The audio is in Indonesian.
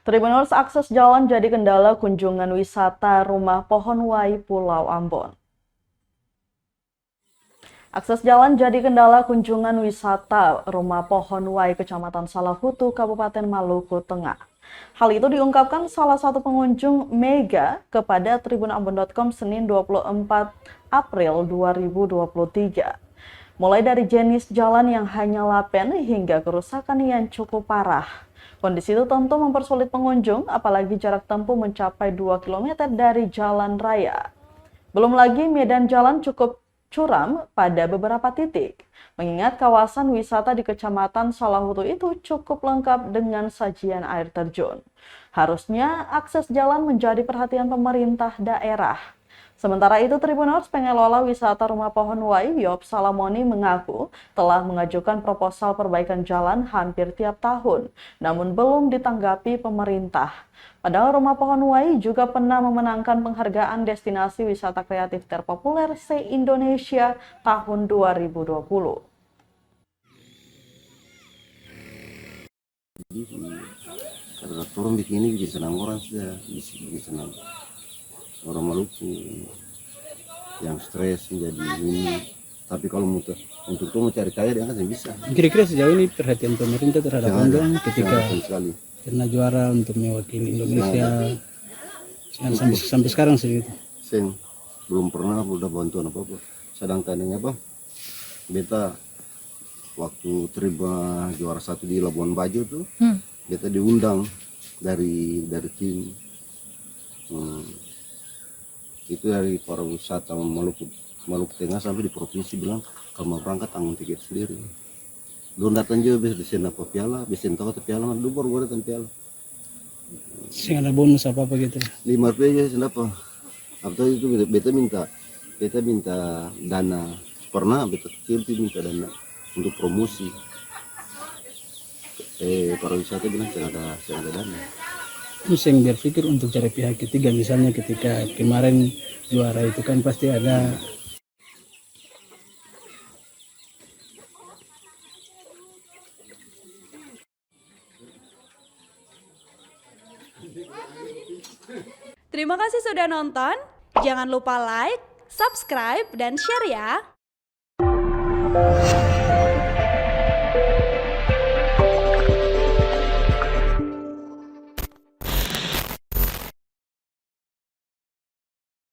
Tribuners, akses jalan jadi kendala kunjungan wisata Rumah Pohon Wai Pulau Ambon. Akses jalan jadi kendala kunjungan wisata Rumah Pohon Wai Kecamatan Salahutu, Kabupaten Maluku Tengah. Hal itu diungkapkan salah satu pengunjung Mega kepada tribunambon.com Senin 24 April 2023. Mulai dari jenis jalan yang hanya lapen hingga kerusakan yang cukup parah. Kondisi itu tentu mempersulit pengunjung, apalagi jarak tempuh mencapai 2 km dari jalan raya. Belum lagi medan jalan cukup curam pada beberapa titik, mengingat kawasan wisata di Kecamatan Salahutu itu cukup lengkap dengan sajian air terjun. Harusnya akses jalan menjadi perhatian pemerintah daerah. Sementara itu, Tribuners, pengelola wisata Rumah Pohon Wai, Yop Salamoni, mengaku telah mengajukan proposal perbaikan jalan hampir tiap tahun, namun belum ditanggapi pemerintah. Padahal Rumah Pohon Wai juga pernah memenangkan penghargaan destinasi wisata kreatif terpopuler se-Indonesia tahun 2020. Karena turun di sini bisa senang orang sudah, bisa senang orang Maluku yang stres menjadi ini. Tapi kalau untuk tuh mau cari kaya dia kan bisa. Kira-kira sejauh ini perhatian pemerintah terhadap Ambon ketika sekali pernah juara untuk mewakili Indonesia sampai sekarang segitu. Belum pernah udah bantuan apa-apa. Sedangkan ini apa? Beta waktu terima juara 1 di Labuan Bajo tuh, beta diundang dari tim. Itu dari para wisata Maluku Tengah sampai di provinsi bilang kalau mau berangkat tanggung tiket sendiri. Belum datang juga bisa desain apa piala, bisa tahu ke piala, dulu baru datang piala. Sing ada bonus apa gitu? 5 rupiah aja apa? Apa itu beta minta dana. Pernah beta kecil minta dana untuk promosi. Para wisata bilang saya ada dana. Terus yang berpikir untuk cari pihak ketiga, misalnya ketika kemarin juara itu kan pasti ada Terima kasih sudah nonton. Jangan lupa like, subscribe, dan share ya.